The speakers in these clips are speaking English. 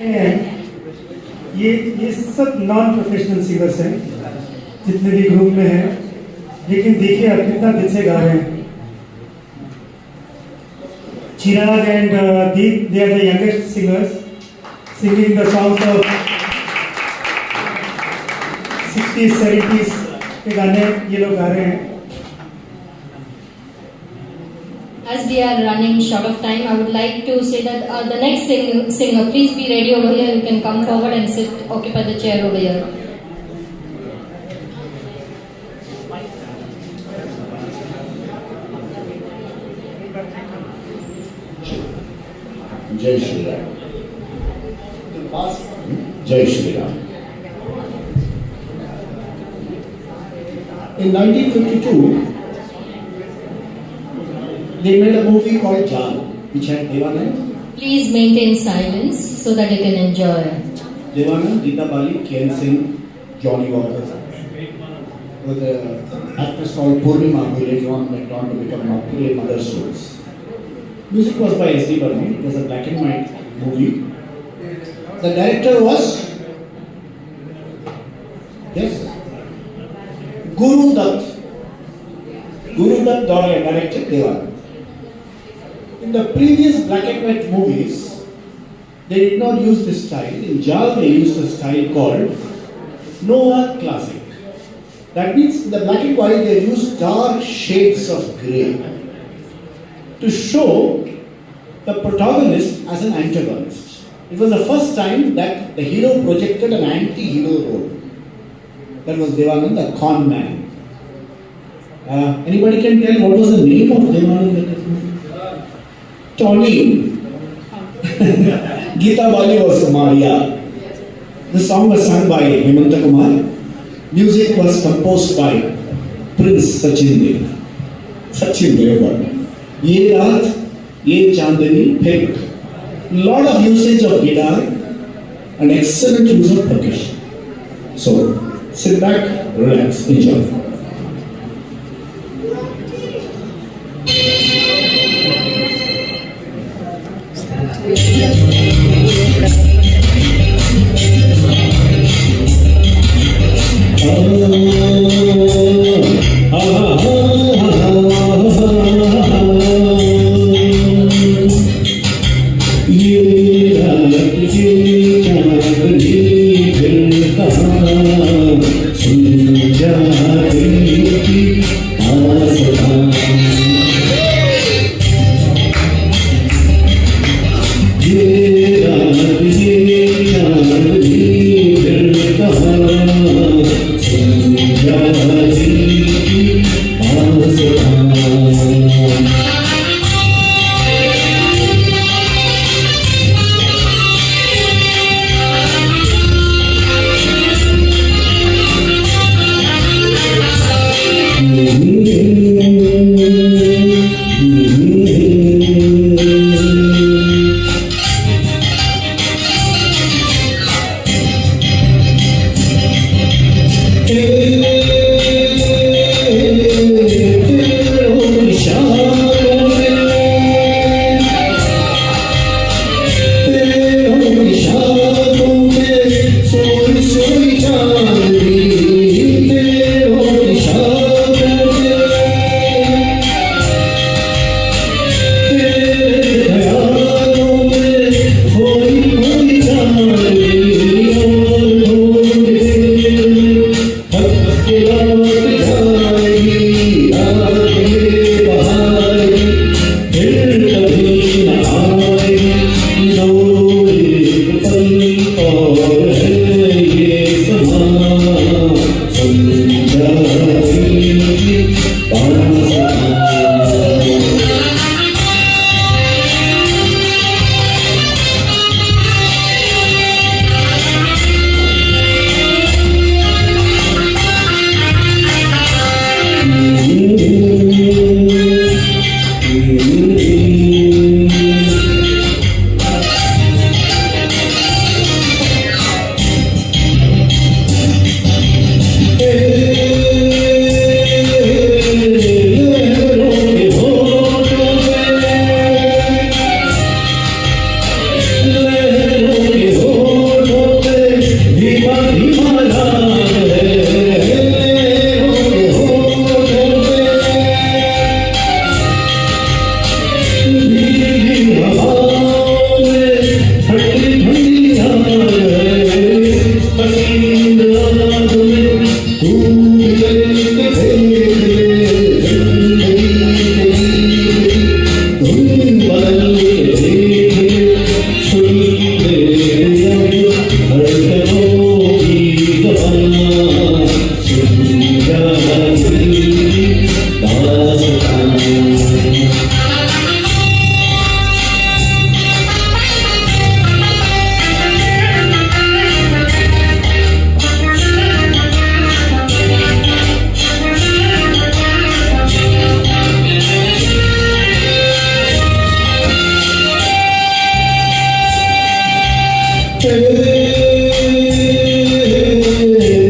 ये सब non professional singers हैं जितने भी ग्रुप में हैं, लेकिन देखिए आप कितना दिल से गा रहे हैं. Chirag and Deep, they are the youngest singers singing the songs of 60s, 70s के गाने ये लोग गा रहे हैं. As we are running short of time, I would like to say that the next singer, please be ready over here. You can come forward and sit, occupy the chair over here. Jai Shri Ram. Jai Shri Ram. In 1952, they made a movie called Jal, which had Devanand. Please maintain silence so that you can enjoy. Devanand, Geeta Bali, Kian Singh, Johnny Walker. With an actress called Purnima, who later on went on to become Mapure Mother Souls. Music was by S.D. Burman. It was a black and white movie. The director was Guru Dutt. Guru Dutt directed Devanand. In the previous black and white movies, they did not use this style. In Jal, they used a style called Noir Classic. That means in the black and white, they used dark shades of grey to show the protagonist as an antagonist. It was the first time that the hero projected an anti-hero role. That was Devanand, the con man. Anybody can tell what was the name of Devanand in that movie? Tony. Geeta Bali was Maria. The song was sung by Hemanta Kumar. Music was composed by Prince Sachin Dev. Sachin Dev. Ye Raat, Ye Chandani, Phek. Lot of usage of guitar and excellent use of percussion. So, sit back, relax, enjoy. सुन जा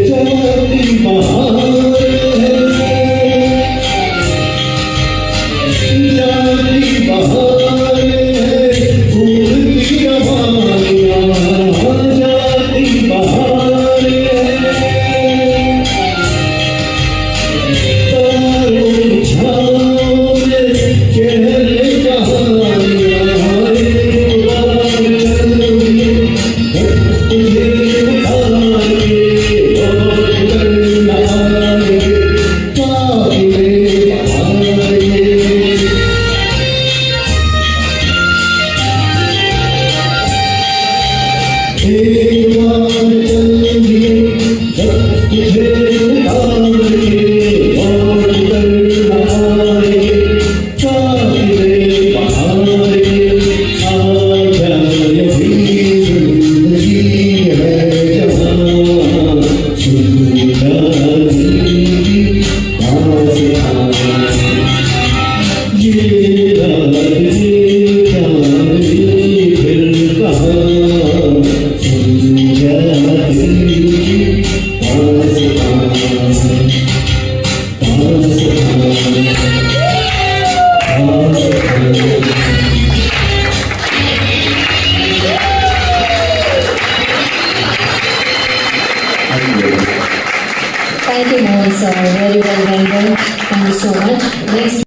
जाती बहार है, जाती बहार है, उड़ती रवानियाँ, जाती बहार है, तारों की छाँव में चहले कहानियाँ, एक बार चल तुझे उठाएंगे और करना आएंगे, काबिले बहाएंगे। एक बार चल दिए तुझे उठाएंगे और करना आएंगे, काबिले बहाएंगे। आजा यही जिंदगी है जहाँ, सुन जा दिल की दास्तां। ये रात ये चांदनी फिर कहाँ, सुन जा दिल की दास्तां, दास्तां। Thank you, Mohan sir. Very well rendered. Thank you so much. Next.